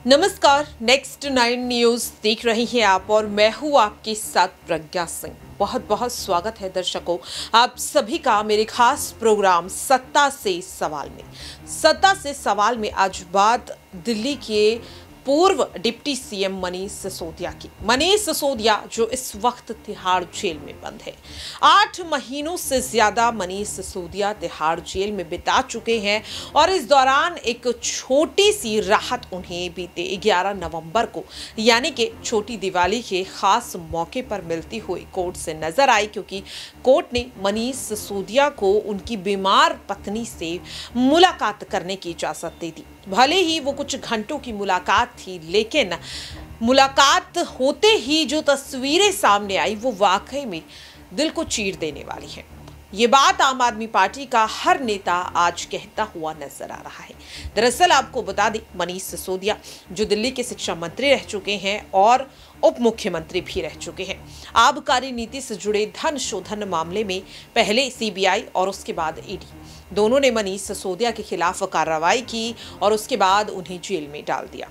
नमस्कार, next 9 news देख रही हैं आप और मैं हूं आपके साथ प्रज्ञा सिंह। बहुत बहुत स्वागत है दर्शकों आप सभी का मेरे खास प्रोग्राम सत्ता से सवाल में। सत्ता से सवाल में आज बात दिल्ली के पूर्व डिप्टी सीएम मनीष सिसोदिया की। मनीष सिसोदिया जो इस वक्त तिहाड़ जेल में बंद है। 8 महीनों से ज्यादा मनीष सिसोदिया तिहाड़ जेल में बिता चुके हैं और इस दौरान एक छोटी सी राहत उन्हें बीते 11 नवंबर को यानी कि छोटी दिवाली के खास मौके पर मिलती हुई कोर्ट से नजर आई, क्योंकि कोर्ट ने मनीष सिसोदिया को उनकी बीमार पत्नी से मुलाकात करने की इजाजत दे दी। भले ही वो कुछ घंटों की मुलाकात थी, लेकिन मुलाकात होते ही जो तस्वीरें सामने आई वो वाकई में दिल को चीर देने वाली है। ये बात आम आदमी पार्टी का हर नेता आज कहता हुआ नजर आ रहा है। दरअसल आपको बता दें, मनीष सिसोदिया जो दिल्ली के शिक्षा मंत्री रह चुके हैं और उप मुख्यमंत्री भी रह चुके हैं। आबकारी नीति से जुड़े धन शोधन मामले में पहले सीबीआई और उसके बाद ईडी दोनों ने मनीष सिसोदिया के खिलाफ कार्रवाई की और उसके बाद उन्हें जेल में डाल दिया।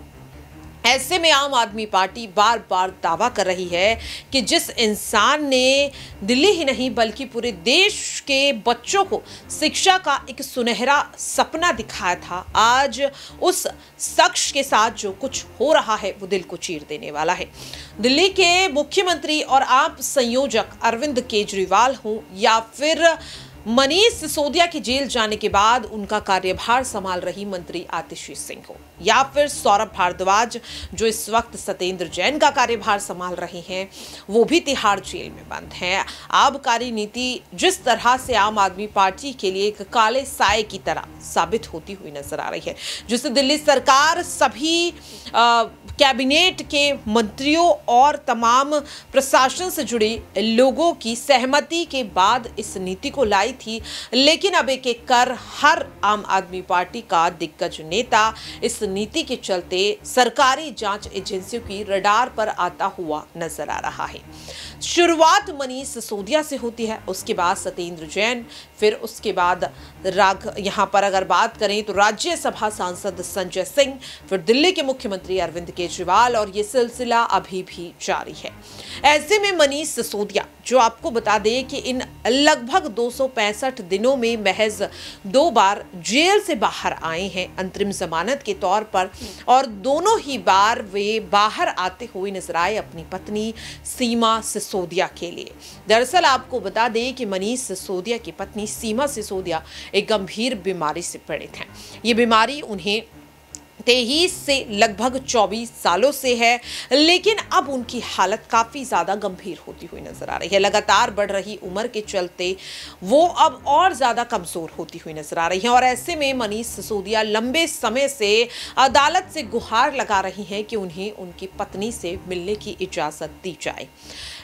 ऐसे में आम आदमी पार्टी बार बार दावा कर रही है कि जिस इंसान ने दिल्ली ही नहीं बल्कि पूरे देश के बच्चों को शिक्षा का एक सुनहरा सपना दिखाया था, आज उस शख्स के साथ जो कुछ हो रहा है वो दिल को चीर देने वाला है। दिल्ली के मुख्यमंत्री और आप संयोजक अरविंद केजरीवाल हों या फिर मनीष सिसोदिया के जेल जाने के बाद उनका कार्यभार संभाल रही मंत्री आतिशी सिंह हो या फिर सौरभ भारद्वाज जो इस वक्त सत्येंद्र जैन का कार्यभार संभाल रहे हैं, वो भी तिहाड़ जेल में बंद हैं। आबकारी नीति जिस तरह से आम आदमी पार्टी के लिए एक काले साए की तरह साबित होती हुई नजर आ रही है, जिससे दिल्ली सरकार सभी कैबिनेट के मंत्रियों और तमाम प्रशासन से जुड़े लोगों की सहमति के बाद इस नीति को लाई थी, लेकिन अब एक एक कर हर आम आदमी पार्टी का दिग्गज नेता इस नीति के चलते सरकारी जांच एजेंसियों की रडार पर आता हुआ नजर आ रहा है। शुरुआत मनीष सिसोदिया से होती है, उसके बाद सत्येंद्र जैन, फिर उसके बाद यहाँ पर अगर बात करें तो राज्यसभा सांसद संजय सिंह, फिर दिल्ली के मुख्यमंत्री अरविंद केजरीवाल और ये सिलसिला अभी भी जारी है। ऐसे में मनीष सिसोदिया जो आपको बता दें कि इन लगभग 265 दिनों में महज 2 बार जेल से बाहर आए हैं अंतरिम जमानत के तौर पर, और दोनों ही बार वे बाहर आते हुए नजर आए अपनी पत्नी सीमा सिसोदिया के लिए। दरअसल आपको बता दें कि मनीष सिसोदिया की पत्नी सीमा सिसोदिया एक गंभीर बीमारी से पीड़ित हैं। ये बीमारी उन्हें 23 से लगभग 24 सालों से है, लेकिन अब उनकी हालत काफी ज्यादा गंभीर होती हुई नजर आ रही है। लगातार बढ़ रही उम्र के चलते वो अब और ज्यादा कमजोर होती हुई नजर आ रही है और ऐसे में मनीष सिसोदिया लंबे समय से अदालत से गुहार लगा रही हैं कि उन्हें उनकी पत्नी से मिलने की इजाजत दी जाए।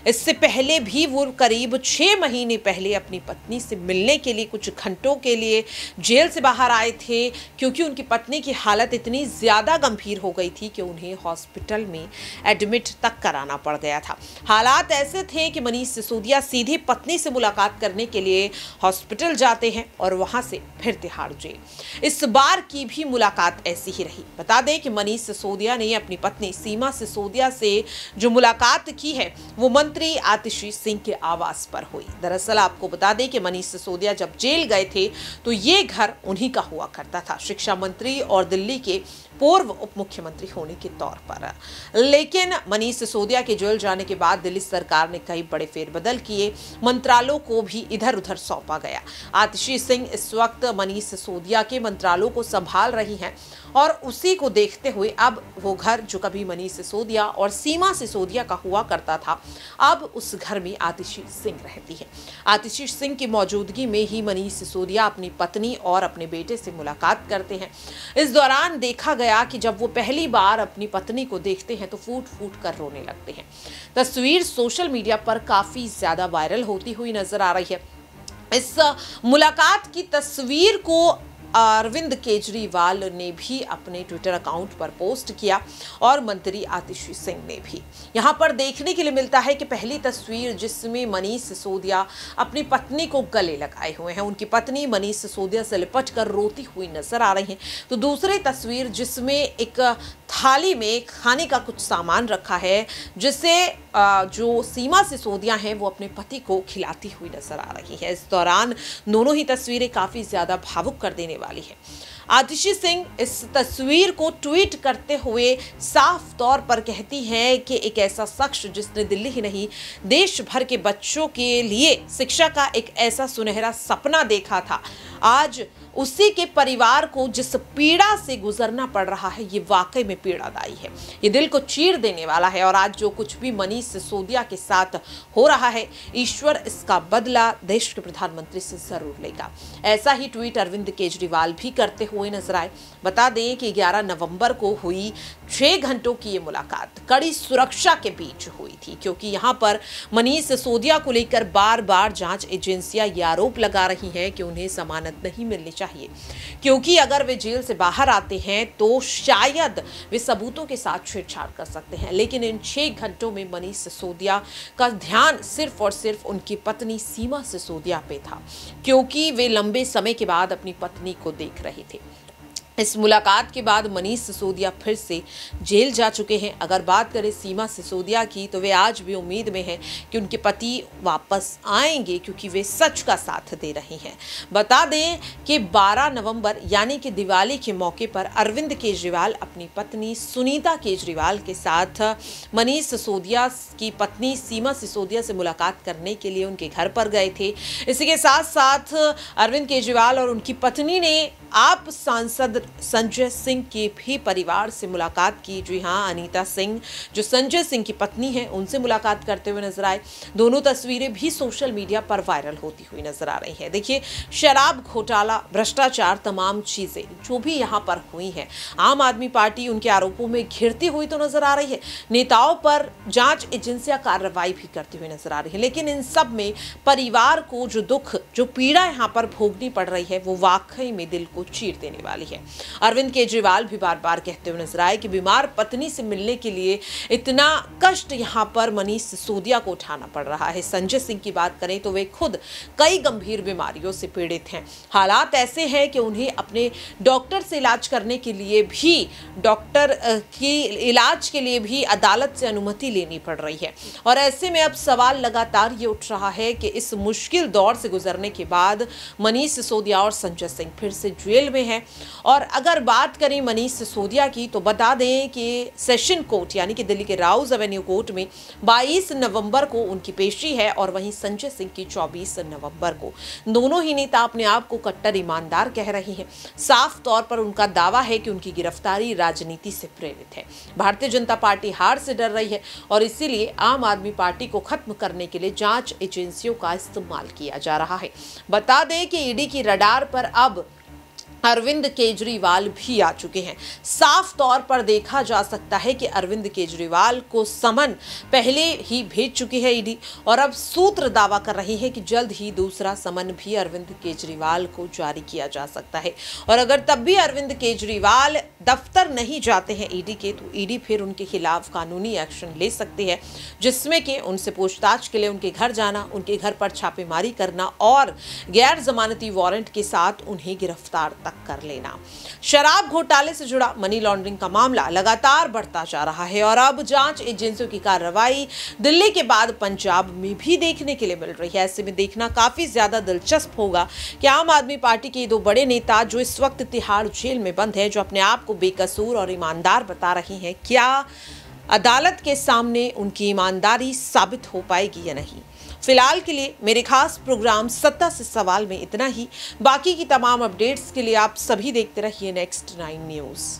इससे पहले भी वो करीब 6 महीने पहले अपनी पत्नी से मिलने के लिए कुछ घंटों के लिए जेल से बाहर आए थे, क्योंकि उनकी पत्नी की हालत इतनी ज्यादा गंभीर हो गई थी कि उन्हें हॉस्पिटल में एडमिट तक कराना पड़ गया था। हालात ऐसे थे कि मनीष सिसोदिया सीधे पत्नी से मुलाकात करने के लिए हॉस्पिटल जाते हैं और वहां से फिर तिहाड़ जेल। इस बार की भी मुलाकात ऐसी ही रही। बता दें कि मनीष सिसोदिया ने अपनी पत्नी सीमा सिसोदिया से जो मुलाकात की है वो मंत्री आतिशी सिंह के आवास पर हुई। दरअसल आपको बता दें कि मनीष सिसोदिया जब जेल गए थे तो ये घर उन्हीं का हुआ करता था, शिक्षा मंत्री और दिल्ली के पूर्व उप मुख्यमंत्री होने के तौर पर। लेकिन मनीष सिसोदिया के जेल जाने के बाद दिल्ली सरकार ने कई बड़े फेरबदल किए, मंत्रालयों को भी इधर उधर सौंपा गया। आतिशी सिंह इस वक्त मनीष सिसोदिया के मंत्रालयों को संभाल रही हैं और उसी को देखते हुए अब वो घर जो कभी मनीष सिसोदिया और सीमा सिसोदिया का हुआ करता था, अब उस घर में आतिशी सिंह रहती है। आतिशी सिंह की मौजूदगी में ही मनीष सिसोदिया अपनी पत्नी और अपने बेटे से मुलाकात करते हैं। इस दौरान देखा गया कि जब वो पहली बार अपनी पत्नी को देखते हैं तो फूट फूट कर रोने लगते हैं। तस्वीर सोशल मीडिया पर काफी ज्यादा वायरल होती हुई नजर आ रही है। इस मुलाकात की तस्वीर को अरविंद केजरीवाल ने भी अपने ट्विटर अकाउंट पर पोस्ट किया और मंत्री आतिशी सिंह ने भी। यहां पर देखने के लिए मिलता है कि पहली तस्वीर जिसमें मनीष सिसोदिया अपनी पत्नी को गले लगाए हुए हैं, उनकी पत्नी मनीष सिसोदिया से लिपट कर रोती हुई नजर आ रही हैं। तो दूसरी तस्वीर जिसमें एक थाली में खाने का कुछ सामान रखा है, जिसे जो सीमा सिसोदिया हैं वो अपने पति को खिलाती हुई नजर आ रही है। इस दौरान दोनों ही तस्वीरें काफी ज्यादा भावुक कर देने वाली है। आतिशी सिंह इस तस्वीर को ट्वीट करते हुए साफ तौर पर कहती हैं कि एक ऐसा शख्स जिसने दिल्ली ही नहीं देश भर के बच्चों के लिए शिक्षा का एक ऐसा सुनहरा सपना देखा था, आज उसी के परिवार को जिस पीड़ा से गुजरना पड़ रहा है ये वाकई में पीड़ादायी है, ये दिल को चीर देने वाला है। और आज जो कुछ भी मनीष सिसोदिया के साथ हो रहा है, ईश्वर इसका बदला देश के प्रधानमंत्री से जरूर लेगा। ऐसा ही ट्वीट अरविंद केजरीवाल भी करते हुए नजर आए। बता दें कि 11 नवंबर को हुई 6 घंटों की ये मुलाकात कड़ी सुरक्षा के बीच हुई थी, क्योंकि यहाँ पर मनीष सिसोदिया को लेकर बार बार जांच एजेंसियां ये आरोप लगा रही हैं कि उन्हें जमानत नहीं मिलनी चाहिए, क्योंकि अगर वे जेल से बाहर आते हैं तो शायद वे सबूतों के साथ छेड़छाड़ कर सकते हैं। लेकिन इन 6 घंटों में मनीष सिसोदिया का ध्यान सिर्फ और सिर्फ उनकी पत्नी सीमा सिसोदिया पे था, क्योंकि वे लंबे समय के बाद अपनी पत्नी को देख रहे थे। इस मुलाकात के बाद मनीष सिसोदिया फिर से जेल जा चुके हैं। अगर बात करें सीमा सिसोदिया की तो वे आज भी उम्मीद में हैं कि उनके पति वापस आएंगे, क्योंकि वे सच का साथ दे रही हैं। बता दें कि 12 नवंबर यानी कि दिवाली के मौके पर अरविंद केजरीवाल अपनी पत्नी सुनीता केजरीवाल के साथ मनीष सिसोदिया की पत्नी सीमा सिसोदिया से मुलाकात करने के लिए उनके घर पर गए थे। इसी के साथ साथ अरविंद केजरीवाल और उनकी पत्नी ने आप सांसद संजय सिंह के भी परिवार से मुलाकात की। जी हां, अनीता सिंह जो संजय सिंह की पत्नी है उनसे मुलाकात करते हुए नजर आए। दोनों तस्वीरें भी सोशल मीडिया पर वायरल होती हुई नजर आ रही है। देखिए, शराब घोटाला, भ्रष्टाचार, तमाम चीजें जो भी यहाँ पर हुई हैं, आम आदमी पार्टी उनके आरोपों में घिरती हुई तो नजर आ रही है। नेताओं पर जांच एजेंसियां कार्रवाई भी करती हुई नजर आ रही है, लेकिन इन सब में परिवार को जो दुख, जो पीड़ा यहाँ पर भोगनी पड़ रही है वो वाकई में दिल को चीर देने वाली है। अरविंद केजरीवाल भी बार बार कहते हुए नजर आए कि बीमार पत्नी से मिलने के लिए इतना कष्ट यहां पर मनीष सिसोदिया को उठाना पड़ रहा है। संजय सिंह की बात करें तो वे खुद कई गंभीर बीमारियों से पीड़ित हैं। हालात ऐसे हैं कि उन्हें अपने डॉक्टर से इलाज करने के लिए भी अदालत से अनुमति लेनी पड़ रही है। और ऐसे में अब सवाल लगातार ये उठ रहा है कि इस मुश्किल दौर से गुजरने के बाद मनीष सिसोदिया और संजय सिंह फिर से जेल में है। और अगर बात करें मनीष सिसोदिया की तो बता दें कि सेशन कोर्ट यानी कि दिल्ली के राउज एवेन्यू कोर्ट में 22 नवंबर को उनकी पेशी है, और वहीं संजय सिंह की 24 नवंबर को। दोनों ही नेता अपने आप को कट्टर ईमानदार कह रहे हैं। साफ तौर पर उनका दावा है कि उनकी गिरफ्तारी राजनीति से प्रेरित है। भारतीय जनता पार्टी हार से डर रही है और इसीलिए आम आदमी पार्टी को खत्म करने के लिए जांच एजेंसियों का इस्तेमाल किया जा रहा है। बता दें कि ईडी की रडार पर अब अरविंद केजरीवाल भी आ चुके हैं। साफ तौर पर देखा जा सकता है कि अरविंद केजरीवाल को समन पहले ही भेज चुकी है ईडी, और अब सूत्र दावा कर रहे हैं कि जल्द ही दूसरा समन भी अरविंद केजरीवाल को जारी किया जा सकता है। और अगर तब भी अरविंद केजरीवाल दफ्तर नहीं जाते हैं ईडी के, तो ईडी फिर उनके खिलाफ कानूनी एक्शन ले सकती है, जिसमें कि उनसे पूछताछ के लिए उनके घर जाना, उनके घर पर छापेमारी करना और गैर जमानती वारंट के साथ उन्हें गिरफ्तार तक कर लेना। शराब घोटाले से जुड़ा मनी लॉन्ड्रिंग का मामला लगातार बढ़ता जा रहा है, और अब जांच एजेंसियों की कार्रवाई दिल्ली के बाद पंजाब में भी देखने के लिए मिल रही है। ऐसे में देखना काफी ज्यादा दिलचस्प होगा कि आम आदमी पार्टी के 2 बड़े नेता जो इस वक्त तिहाड़ जेल में बंद है, जो अपने आप को बेकसूर और ईमानदार बता रहे हैं, क्या अदालत के सामने उनकी ईमानदारी साबित हो पाएगी या नहीं। फिलहाल के लिए मेरे खास प्रोग्राम सत्ता से सवाल में इतना ही। बाकी की तमाम अपडेट्स के लिए आप सभी देखते रहिए नेक्स्ट 9 न्यूज़।